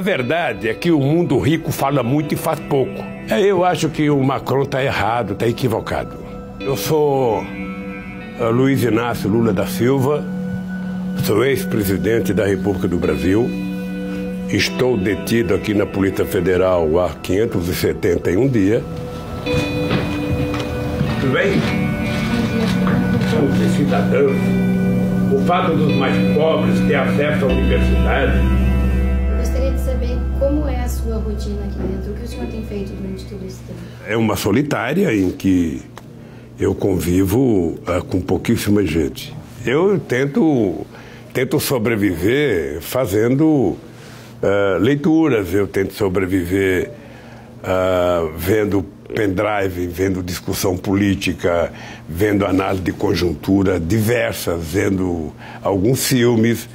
A verdade é que o mundo rico fala muito e faz pouco. Eu acho que o Macron está errado, está equivocado. Eu sou Luiz Inácio Lula da Silva, sou ex-presidente da República do Brasil, estou detido aqui na Polícia Federal há 571 dias. Tudo bem? Somos cidadãos. O fato dos mais pobres ter acesso à universidade. Eu gostaria de saber como é a sua rotina aqui dentro, o que o senhor tem feito durante todo esse tempo? É uma solitária em que eu convivo com pouquíssima gente. Eu tento sobreviver fazendo leituras, eu tento sobreviver vendo pendrive, vendo discussão política, vendo análise de conjuntura diversas, vendo alguns filmes,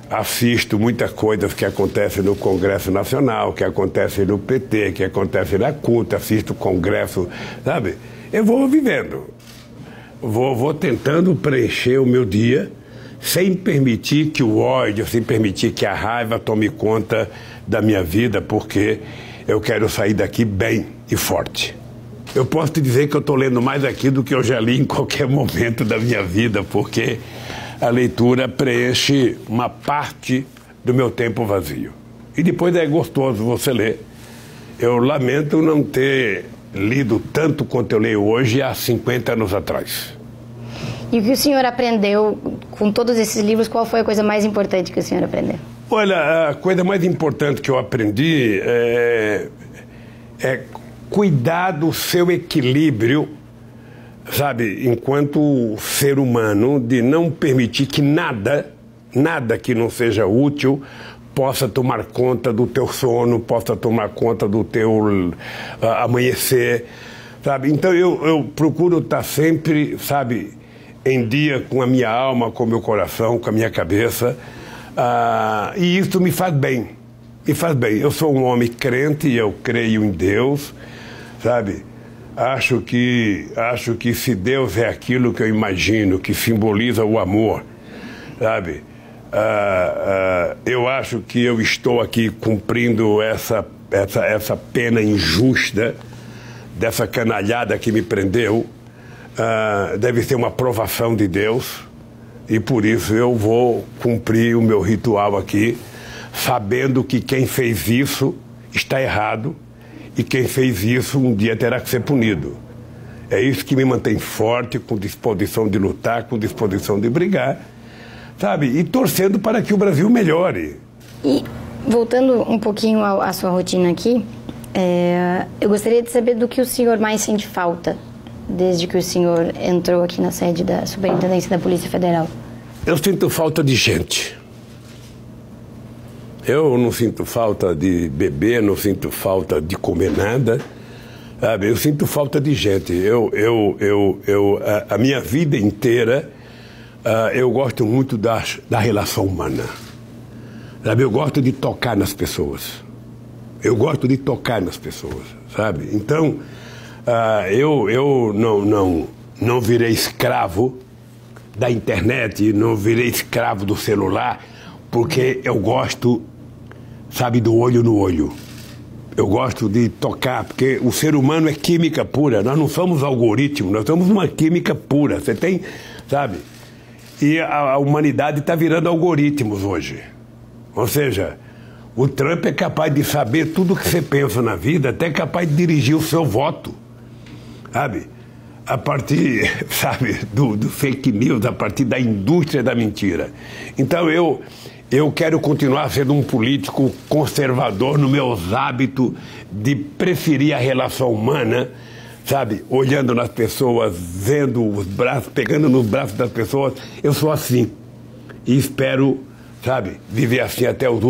assisto muitas coisas que acontecem no Congresso Nacional, que acontecem no PT, que acontecem na CUT, assisto congresso, sabe? Eu vou vivendo, vou tentando preencher o meu dia sem permitir que o ódio, sem permitir que a raiva tome conta da minha vida, porque eu quero sair daqui bem e forte. Eu posso te dizer que eu estou lendo mais aqui do que eu já li em qualquer momento da minha vida, porque a leitura preenche uma parte do meu tempo vazio. E depois é gostoso você ler. Eu lamento não ter lido tanto quanto eu leio hoje há 50 anos atrás. E o que o senhor aprendeu com todos esses livros? Qual foi a coisa mais importante que o senhor aprendeu? Olha, a coisa mais importante que eu aprendi é cuidar do seu equilíbrio, sabe, enquanto ser humano, de não permitir que nada que não seja útil possa tomar conta do teu sono, possa tomar conta do teu amanhecer, sabe? Então eu procuro estar sempre, sabe, em dia com a minha alma, com o meu coração, com a minha cabeça. E isso me faz bem, me faz bem. Eu sou um homem crente, eu creio em Deus, sabe? Acho que se Deus é aquilo que eu imagino, que simboliza o amor, sabe? Eu acho que eu estou aqui cumprindo essa pena injusta dessa canalhada que me prendeu. Deve ser uma provação de Deus. E por isso eu vou cumprir o meu ritual aqui, sabendo que quem fez isso está errado e quem fez isso um dia terá que ser punido. É isso que me mantém forte, com disposição de lutar, com disposição de brigar, sabe? E torcendo para que o Brasil melhore. E voltando um pouquinho à sua rotina aqui, eu gostaria de saber do que o senhor mais sente falta desde que o senhor entrou aqui na sede da Superintendência da Polícia Federal? Eu sinto falta de gente. Eu não sinto falta de beber, não sinto falta de comer nada, sabe? Eu sinto falta de gente. A minha vida inteira, eu gosto muito da relação humana, sabe? Eu gosto de tocar nas pessoas. Eu gosto de tocar nas pessoas, sabe? Então, eu não virei escravo da internet, não virei escravo do celular, porque eu gosto, sabe, do olho no olho. Eu gosto de tocar, porque o ser humano é química pura, nós não somos algoritmos, nós somos uma química pura, você tem, sabe? E a humanidade está virando algoritmos hoje. Ou seja, o Trump é capaz de saber tudo o que você pensa na vida, até capaz de dirigir o seu voto, sabe? A partir, sabe, do fake news, a partir da indústria da mentira. Então eu quero continuar sendo um político conservador nos meus hábitos de preferir a relação humana, sabe? Olhando nas pessoas, vendo os braços, pegando nos braços das pessoas. Eu sou assim. E espero, sabe, viver assim até os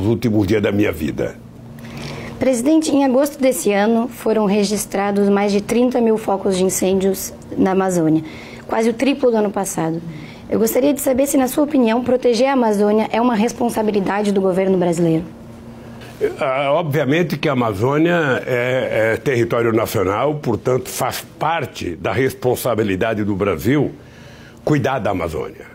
últimos dias da minha vida. Presidente, em agosto desse ano foram registrados mais de 30 mil focos de incêndios na Amazônia, quase o triplo do ano passado. Eu gostaria de saber se, na sua opinião, proteger a Amazônia é uma responsabilidade do governo brasileiro. Obviamente que a Amazônia é território nacional, portanto faz parte da responsabilidade do Brasil cuidar da Amazônia.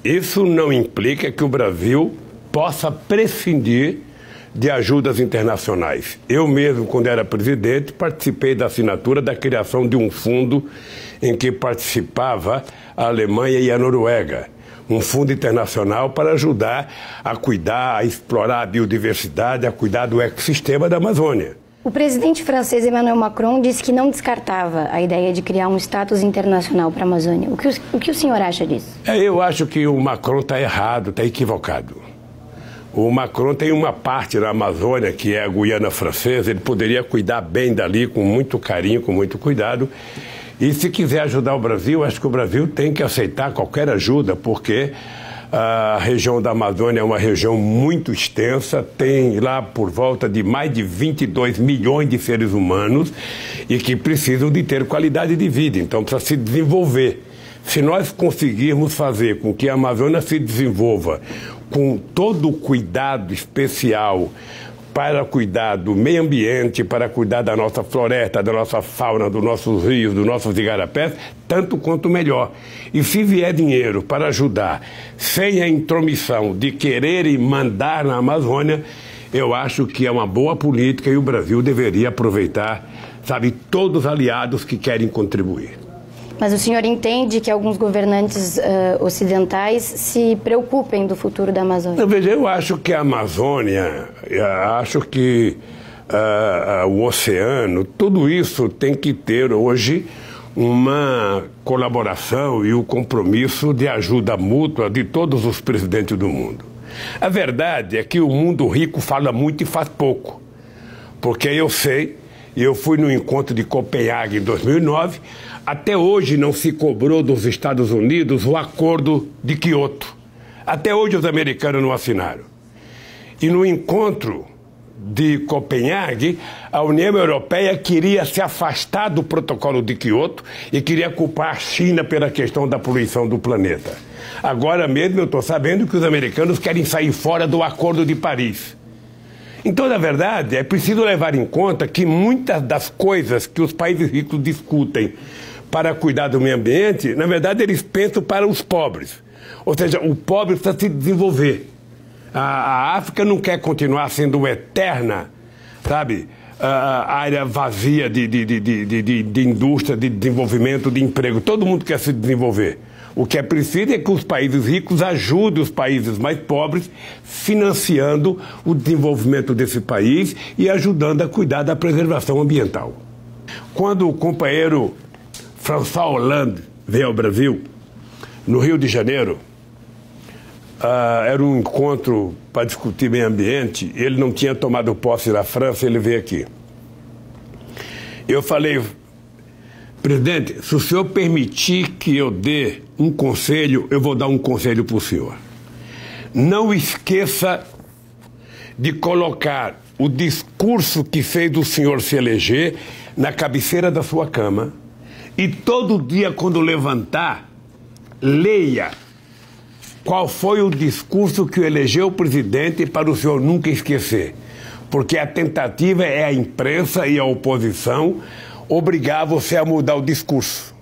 Isso não implica que o Brasil possa prescindir de ajudas internacionais. Eu mesmo, quando era presidente, participei da assinatura da criação de um fundo em que participava a Alemanha e a Noruega. Um fundo internacional para ajudar a cuidar, a explorar a biodiversidade, a cuidar do ecossistema da Amazônia. O presidente francês Emmanuel Macron disse que não descartava a ideia de criar um status internacional para a Amazônia. O que o senhor acha disso? Eu acho que o Macron está errado, está equivocado. O Macron tem uma parte na Amazônia, que é a Guiana Francesa, ele poderia cuidar bem dali, com muito carinho, com muito cuidado. E se quiser ajudar o Brasil, acho que o Brasil tem que aceitar qualquer ajuda, porque a região da Amazônia é uma região muito extensa, tem lá por volta de mais de 22 milhões de seres humanos e que precisam de ter qualidade de vida, então precisa se desenvolver. Se nós conseguirmos fazer com que a Amazônia se desenvolva com todo o cuidado especial para cuidar do meio ambiente, para cuidar da nossa floresta, da nossa fauna, dos nossos rios, dos nossos igarapés, tanto quanto melhor. E se vier dinheiro para ajudar, sem a intromissão de querer e mandar na Amazônia, eu acho que é uma boa política e o Brasil deveria aproveitar, sabe, todos os aliados que querem contribuir. Mas o senhor entende que alguns governantes ocidentais se preocupem do futuro da Amazônia? Veja, eu acho que a Amazônia, acho que o oceano, tudo isso tem que ter hoje uma colaboração e o compromisso de ajuda mútua de todos os presidentes do mundo. A verdade é que o mundo rico fala muito e faz pouco, porque eu sei, eu fui no encontro de Copenhague em 2009, até hoje não se cobrou dos Estados Unidos o acordo de Kyoto. Até hoje os americanos não assinaram. E no encontro de Copenhague, a União Europeia queria se afastar do protocolo de Kyoto e queria culpar a China pela questão da poluição do planeta. Agora mesmo eu estou sabendo que os americanos querem sair fora do Acordo de Paris. Então, na verdade, é preciso levar em conta que muitas das coisas que os países ricos discutem para cuidar do meio ambiente, na verdade, eles pensam para os pobres. Ou seja, o pobre precisa se desenvolver. A África não quer continuar sendo eterna, sabe, a área vazia de indústria, de desenvolvimento, de emprego. Todo mundo quer se desenvolver. O que é preciso é que os países ricos ajudem os países mais pobres, financiando o desenvolvimento desse país e ajudando a cuidar da preservação ambiental. Quando o companheiro François Hollande veio ao Brasil, no Rio de Janeiro, era um encontro para discutir meio ambiente, ele não tinha tomado posse na França, ele veio aqui. Eu falei: presidente, se o senhor permitir que eu dê um conselho, eu vou dar um conselho para o senhor. Não esqueça de colocar o discurso que fez o senhor se eleger na cabeceira da sua cama e todo dia, quando levantar, leia qual foi o discurso que elegeu o presidente para o senhor nunca esquecer. Porque a tentativa é a imprensa e a oposição obrigar você a mudar o discurso.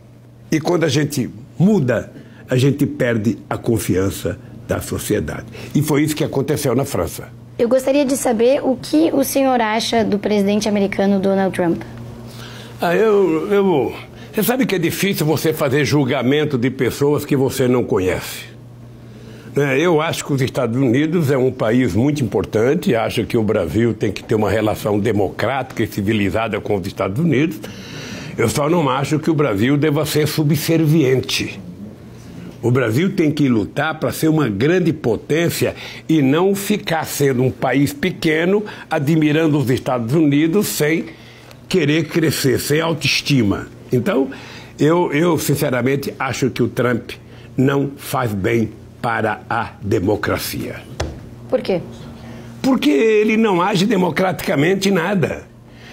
E quando a gente muda, a gente perde a confiança da sociedade. E foi isso que aconteceu na França. Eu gostaria de saber o que o senhor acha do presidente americano Donald Trump. Você sabe que é difícil você fazer julgamento de pessoas que você não conhece. Eu acho que os Estados Unidos é um país muito importante, acho que o Brasil tem que ter uma relação democrática e civilizada com os Estados Unidos. Eu só não acho que o Brasil deva ser subserviente. O Brasil tem que lutar para ser uma grande potência e não ficar sendo um país pequeno, admirando os Estados Unidos sem querer crescer, sem autoestima. Então, eu sinceramente acho que o Trump não faz bem para a democracia. Por quê? Porque ele não age democraticamente em nada.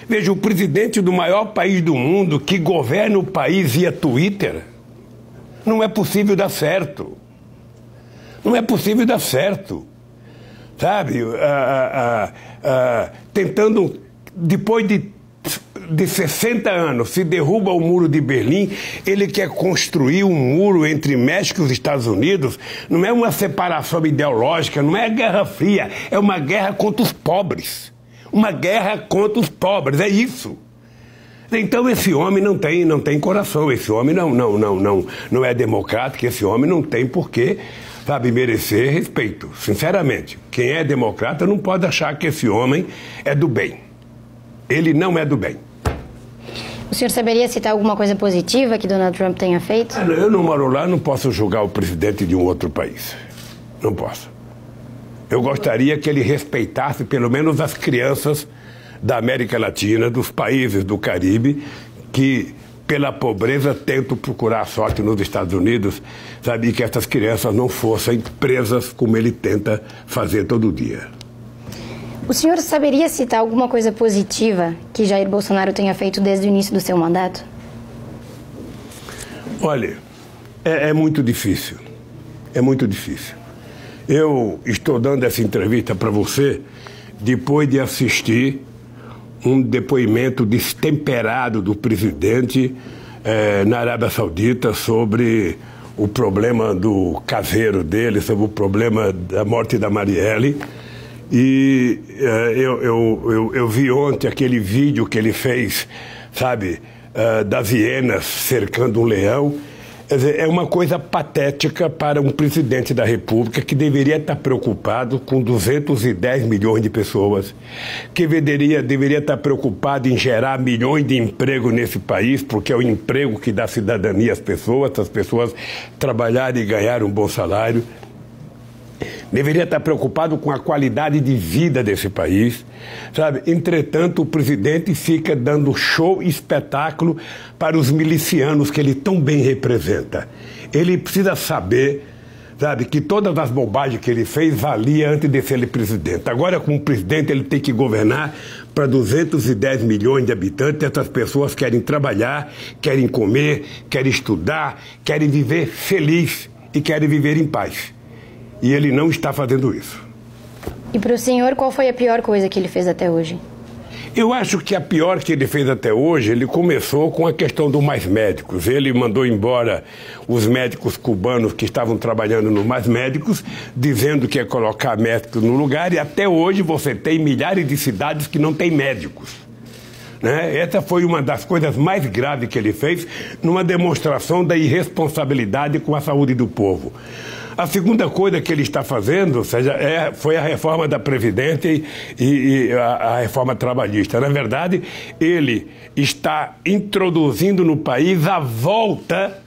Veja, o presidente do maior país do mundo que governa o país via Twitter, não é possível dar certo. Não é possível dar certo. Sabe? Tentando, depois de de 60 anos se derruba o muro de Berlim, ele quer construir um muro entre México e os Estados Unidos. Não é uma separação ideológica, não é Guerra Fria, é uma guerra contra os pobres. Uma guerra contra os pobres, é isso. Então esse homem não tem coração, esse homem não é democrático, esse homem não tem porquê, sabe, merecer respeito, sinceramente. Quem é democrata não pode achar que esse homem é do bem. Ele não é do bem. O senhor saberia citar alguma coisa positiva que Donald Trump tenha feito? Eu não moro lá, não posso julgar o presidente de um outro país. Não posso. Eu gostaria que ele respeitasse pelo menos as crianças da América Latina, dos países do Caribe, que pela pobreza tentam procurar a sorte nos Estados Unidos, sabe, que essas crianças não fossem presas como ele tenta fazer todo dia. O senhor saberia citar alguma coisa positiva que Jair Bolsonaro tenha feito desde o início do seu mandato? Olha, é muito difícil. É muito difícil. Eu estou dando essa entrevista para você depois de assistir um depoimento destemperado do presidente na Arábia Saudita sobre o problema do caseiro dele, sobre o problema da morte da Marielle. E eu vi ontem aquele vídeo que ele fez, sabe, das hienas cercando um leão. Quer dizer, é uma coisa patética para um presidente da República que deveria estar preocupado com 210 milhões de pessoas, que deveria estar preocupado em gerar milhões de empregos nesse país, porque é o emprego que dá cidadania às pessoas, as pessoas trabalharem e ganhar um bom salário. Deveria estar preocupado com a qualidade de vida desse país, sabe? Entretanto, o presidente fica dando show e espetáculo para os milicianos que ele tão bem representa. Ele precisa saber, sabe, que todas as bobagens que ele fez valia antes de ser ele presidente. Agora, como presidente, ele tem que governar para 210 milhões de habitantes. Essas pessoas querem trabalhar, querem comer, querem estudar, querem viver feliz e querem viver em paz. E ele não está fazendo isso. E para o senhor, qual foi a pior coisa que ele fez até hoje? Eu acho que a pior que ele fez até hoje, ele começou com a questão do Mais Médicos. Ele mandou embora os médicos cubanos que estavam trabalhando no Mais Médicos, dizendo que ia colocar médicos no lugar, e até hoje você tem milhares de cidades que não têm médicos. Né? Essa foi uma das coisas mais graves que ele fez, numa demonstração da irresponsabilidade com a saúde do povo. A segunda coisa que ele está fazendo, ou seja, foi a reforma da Previdência e a reforma trabalhista. Na verdade, ele está introduzindo no país a volta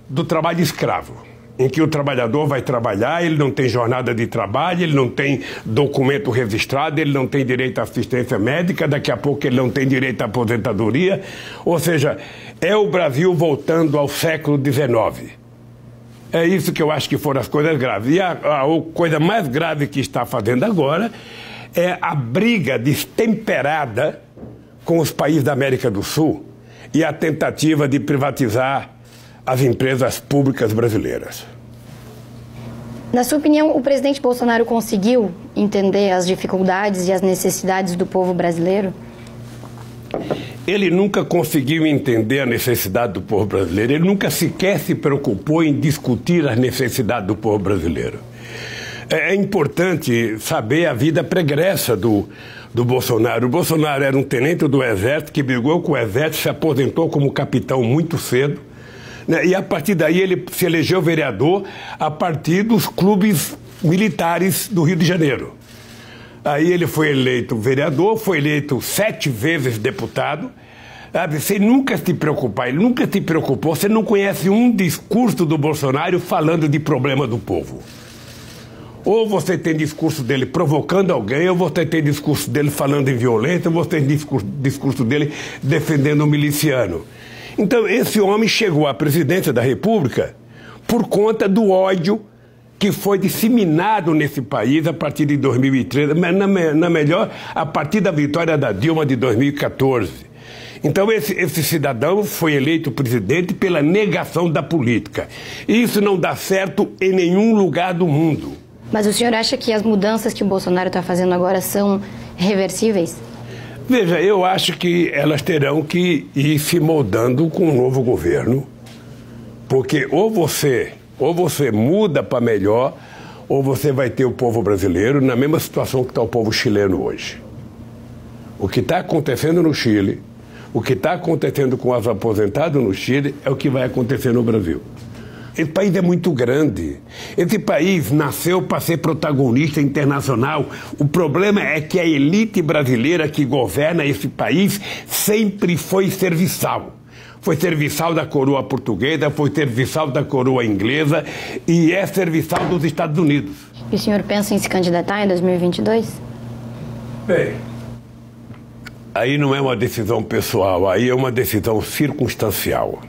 do trabalho escravo, em que o trabalhador vai trabalhar, ele não tem jornada de trabalho, ele não tem documento registrado, ele não tem direito à assistência médica, daqui a pouco ele não tem direito à aposentadoria. Ou seja, é o Brasil voltando ao século XIX. É isso que eu acho que foram as coisas graves. E a coisa mais grave que está fazendo agora é a briga destemperada com os países da América do Sul e a tentativa de privatizar as empresas públicas brasileiras. Na sua opinião, o presidente Bolsonaro conseguiu entender as dificuldades e as necessidades do povo brasileiro? Ele nunca conseguiu entender a necessidade do povo brasileiro, ele nunca sequer se preocupou em discutir as necessidades do povo brasileiro. É importante saber a vida pregressa do Bolsonaro. O Bolsonaro era um tenente do Exército que brigou com o Exército, se aposentou como capitão muito cedo, né? E a partir daí ele se elegeu vereador a partir dos clubes militares do Rio de Janeiro. Aí ele foi eleito vereador, foi eleito 7 vezes deputado, sabe? Sem nunca se preocupar, ele nunca se preocupou, você não conhece um discurso do Bolsonaro falando de problema do povo. Ou você tem discurso dele provocando alguém, ou você tem discurso dele falando em violência, ou você tem discurso dele defendendo um miliciano. Então esse homem chegou à presidência da República por conta do ódio que foi disseminado nesse país a partir de 2013, na melhor, a partir da vitória da Dilma de 2014. Então esse cidadão foi eleito presidente pela negação da política. E isso não dá certo em nenhum lugar do mundo. Mas o senhor acha que as mudanças que o Bolsonaro está fazendo agora são reversíveis? Veja, eu acho que elas terão que ir se moldando com um novo governo, porque ou você muda para melhor, ou você vai ter o povo brasileiro na mesma situação que está o povo chileno hoje. O que está acontecendo no Chile, o que está acontecendo com os aposentados no Chile, é o que vai acontecer no Brasil. Esse país é muito grande. Esse país nasceu para ser protagonista internacional. O problema é que a elite brasileira que governa esse país sempre foi serviçal. Foi serviçal da coroa portuguesa, foi serviçal da coroa inglesa e é serviçal dos Estados Unidos. E o senhor pensa em se candidatar em 2022? Bem, aí não é uma decisão pessoal, aí é uma decisão circunstancial.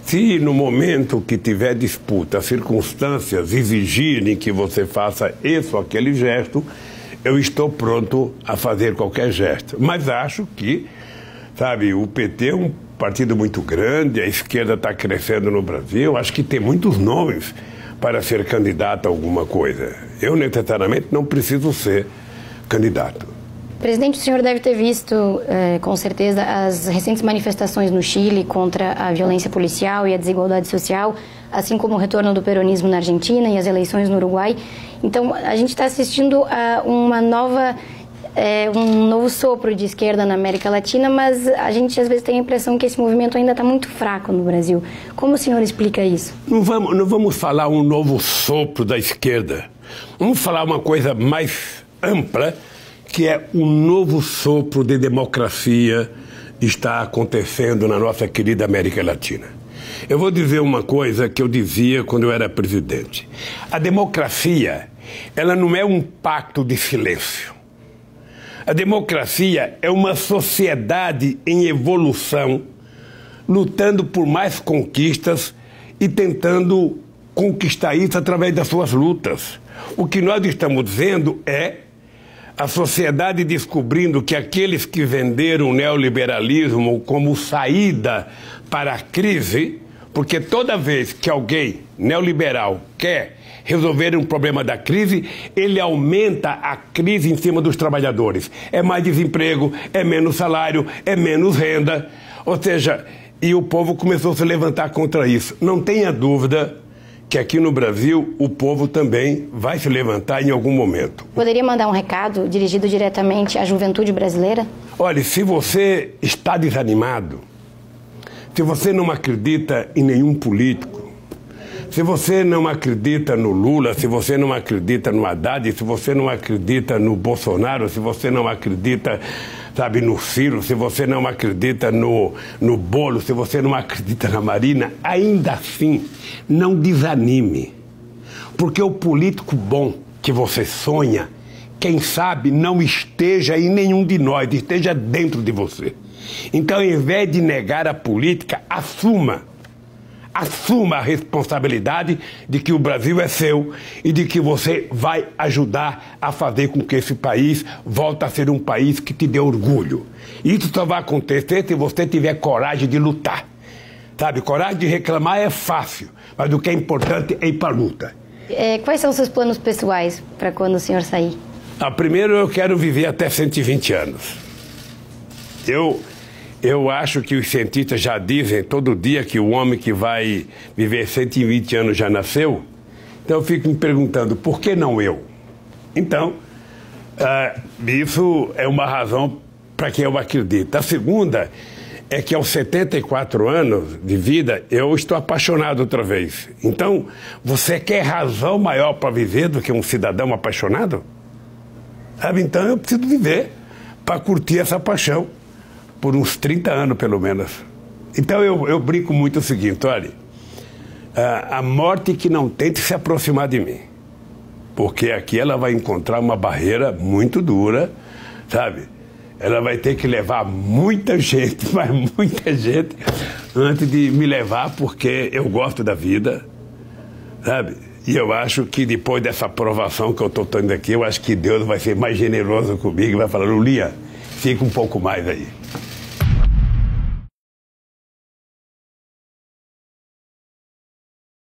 Se no momento que tiver disputa, as circunstâncias exigirem que você faça esse ou aquele gesto, eu estou pronto a fazer qualquer gesto. Mas acho que, sabe, o PT é um partido muito grande, a esquerda está crescendo no Brasil, acho que tem muitos nomes para ser candidato a alguma coisa. Eu necessariamente não preciso ser candidato. Presidente, o senhor deve ter visto, com certeza, as recentes manifestações no Chile contra a violência policial e a desigualdade social, assim como o retorno do peronismo na Argentina e as eleições no Uruguai. Então, a gente está assistindo a um novo sopro de esquerda na América Latina, mas a gente às vezes tem a impressão que esse movimento ainda está muito fraco no Brasil. Como o senhor explica isso? Não vamos falar um novo sopro da esquerda. Vamos falar uma coisa mais ampla, que é um novo sopro de democracia está acontecendo na nossa querida América Latina. Eu vou dizer uma coisa que eu dizia quando eu era presidente. A democracia, ela não é um pacto de silêncio. A democracia é uma sociedade em evolução, lutando por mais conquistas e tentando conquistar isso através das suas lutas. O que nós estamos vendo é a sociedade descobrindo que aqueles que venderam o neoliberalismo como saída para a crise, porque toda vez que alguém neoliberal quer resolver um problema da crise, ele aumenta a crise em cima dos trabalhadores. É mais desemprego, é menos salário, é menos renda. Ou seja, e o povo começou a se levantar contra isso. Não tenha dúvida que aqui no Brasil o povo também vai se levantar em algum momento. Poderia mandar um recado dirigido diretamente à juventude brasileira? Olha, se você está desanimado, se você não acredita em nenhum político, se você não acredita no Lula, se você não acredita no Haddad, se você não acredita no Bolsonaro, se você não acredita, sabe, no Ciro, se você não acredita no Bolo, se você não acredita na Marina, ainda assim, não desanime. Porque o político bom que você sonha, quem sabe não esteja em nenhum de nós, esteja dentro de você. Então, ao invés de negar a política, assuma a responsabilidade de que o Brasil é seu e de que você vai ajudar a fazer com que esse país volte a ser um país que te dê orgulho. Isso só vai acontecer se você tiver coragem de lutar. Sabe, coragem de reclamar é fácil, mas o que é importante é ir para a luta. Quais são os seus planos pessoais para quando o senhor sair? Primeiro, eu quero viver até 120 anos. Eu acho que os cientistas já dizem todo dia que o homem que vai viver 120 anos já nasceu. Então eu fico me perguntando, por que não eu? Então, isso é uma razão para que eu acredito. A segunda é que aos 74 anos de vida eu estou apaixonado outra vez. Então, você quer razão maior para viver do que um cidadão apaixonado? Sabe? Então eu preciso viver para curtir essa paixão. Por uns 30 anos, pelo menos. Então, eu brinco muito o seguinte, olha, a morte que não tente se aproximar de mim, porque aqui ela vai encontrar uma barreira muito dura, sabe? Ela vai ter que levar muita gente, mas muita gente, antes de me levar, porque eu gosto da vida, sabe? E eu acho que depois dessa aprovação que eu estou tendo aqui, eu acho que Deus vai ser mais generoso comigo e vai falar, Lulinha, fica um pouco mais aí.